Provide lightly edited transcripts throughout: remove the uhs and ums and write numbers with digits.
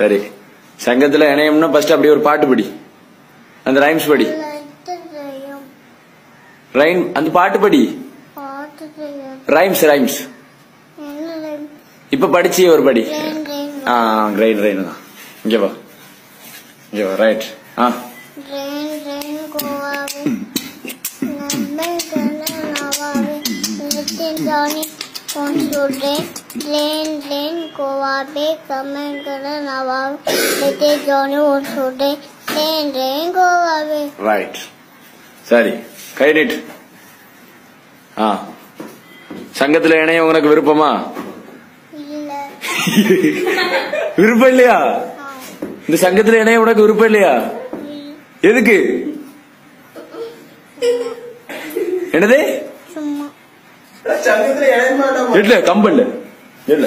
சரி, சங்கத்துல இணையம்னா ஃபர்ஸ்ட் அப்படியே ஒரு பாட்டு படி, அந்த ரைம்ஸ் படி. ரைம் அந்த பாட்டு படி. ரைம்ஸ் ரைம்ஸ் இப்ப படிச்சு ஒரு படி. கிரைன் ரெயின் தான். இங்க வா, இங்க வா. ரைட். ரைட். சரி, கை நீட்டு. சங்கத்துல இணைய உனக்கு விருப்பமா? விருப்பம் இல்லையா? இந்த சங்கத்துல இணைய உனக்கு விருப்பம் இல்லையா? எதுக்கு? என்னது? இல்ல கம்பல்ல இல்ல.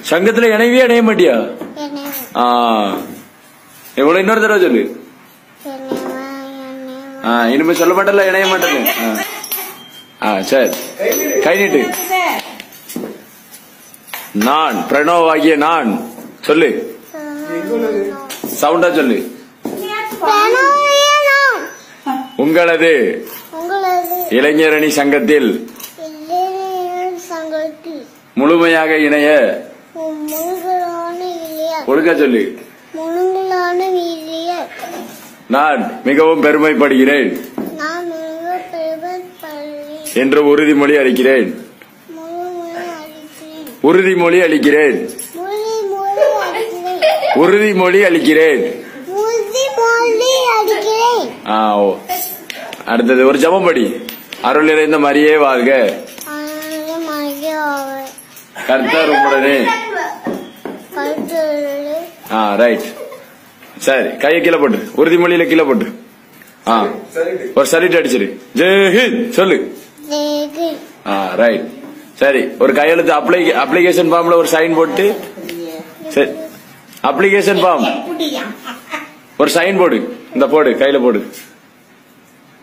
சங்கத்துல இணைவே இணைய மாட்டியா? எவ்வளவு இன்னொரு தடவை சொல்லு. இனிமே சொல்ல மாட்டல, இணைய மாட்டேன். சரி, கை நீட்டு. நான் பிரணவ் ஆகிய நான் சொல்லு. சவுண்டா சொல்லு. உங்களது இளைஞரணி சங்கத்தில் முழுமையாக இணைய ஒழுங்க சொல்லு. நான் மிகவும் பெருமைப்படுகிறேன் என்று உறுதிமொழி அளிக்கிறேன். உறுதிமொழி அளிக்கிறேன். உறுதிமொழி அளிக்கிறேன். அடுத்தது ஒரு ஜெபம் படி. அருள் நிறைந்த மரியே வாழ்க, கர்த்தர் உம்முடனே. ரைட். சரி, கையை கீழே போட்டு, உறுதிமொழியில கீழே போட்டு ஒரு சல்யூட் அடிச்சிரு. ஜெய் ஹிந்த் சொல்லு. ரைட். சரி, ஒரு கையெழுத்து அப்ளிகேஷன் ஃபார்ம்ல ஒரு சைன் போட்டு. சரி, அப்ளிகேஷன் ஃபார்ம் ஒரு சைன் போடு. இந்த போடு, கையில போடு,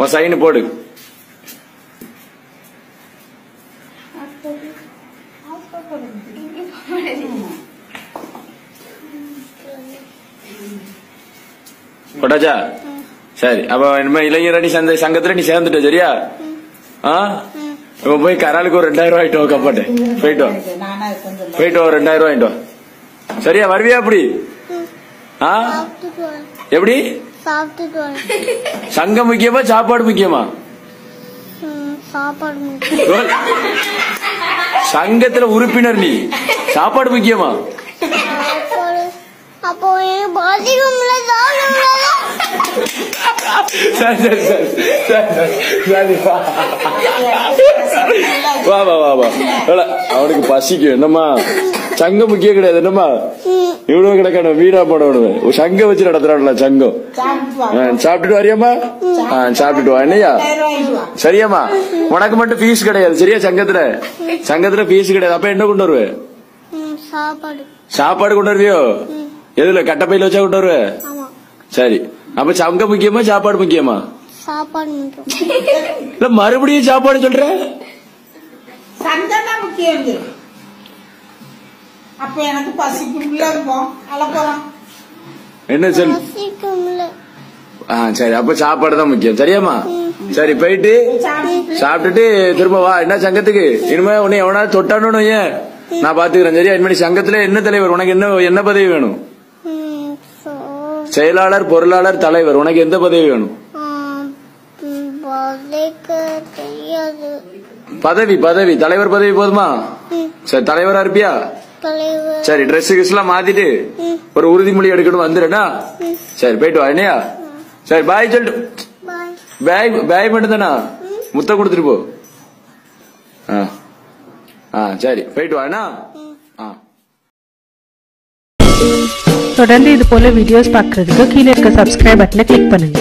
ஒரு சைன் போடு. போட்டாச்சா? சரி, அப்ப இனிமே இளைஞரணி சங்கத்துல நீ சேர்ந்துட்ட. சரியா? இப்ப போய் கராலுக்கு ஒரு 2000 ரூபாய் ஆயிட்டோம். கப்பாட்டு போயிட்டு போயிட்டு 2000 ரூபாய் ஆயிட்டோம். சரியா? வருவியா? அப்படி எப்படி? சங்கம் முக்கியமா சாப்பாடு முக்கியமா? சங்கத்துல உறுப்பினர் நீ, சாப்பாடு முக்கியமா? அவனுக்கு பசிக்கும். என்னம்மா சங்கம் முக்கியம் கிடையாது. என்னம்மா இவ்வளவு கிடக்கணும், வீடா போடணும். சங்கம் வச்சு நடத்துறான்ல சங்கம். சாப்பிட்டுட்டு வரியாமா? சாப்பிட்டுட்டு வா. என்னையா? சரியாமா? உனக்கு மட்டும் பீஸ் கிடையாது. சரியா? சங்கத்துல பீஸ் கிடையாது. அப்ப என்ன கொண்டு வருவேன்? சாப்பாடு கொண்டு வருவியோ? எதுல? கட்டப்பையில வச்சா கொண்டு வருவேன். சரி, அப்ப சங்கம் முக்கியமா சாப்பாடு முக்கியமா? இல்ல மறுபடியும் சாப்பாடு சொல்ற? என்ன சொல்? சரி, அப்ப சாப்பாடு தான் முக்கியம். சரியாமா? சரி, போயிட்டு சாப்பிட்டுட்டு திரும்ப வா. என்ன சங்கத்துக்கு இனிமே உன்னை எவனாவது தொட்டானு ஏன் நான் பாத்துக்கிறேன். சரியா? இனிமே சங்கத்துல என்ன தலைவர்? உனக்கு என்ன பதவி வேணும்? செயலாளர், பொருளாளர், தலைவர். உனக்கு எந்த பதவி வேணும்? பதவி தலைவர் பதவி போதுமா? சரி, தலைவரா இருப்பியா? சரி, ட்ரெஸ் எல்லாம் மாத்திட்டு ஒரு உறுதிமொழி எடுக்கணும். வந்துடுறா? சரி, போயிட்டு வா. என்னையா? சரி, பாய் சொல்லிட்டு பாய் மட்டும் தானா? முத்த கொடுத்துட்டு போ. சரி, போயிட்டு வா. தொடர்ந்து இது போல வீடியோஸ் பார்க்கிறதுக்கு கீழே இருக்க சப்ஸ்கிரைப் பட்டனை கிளிக் பண்ணுங்க.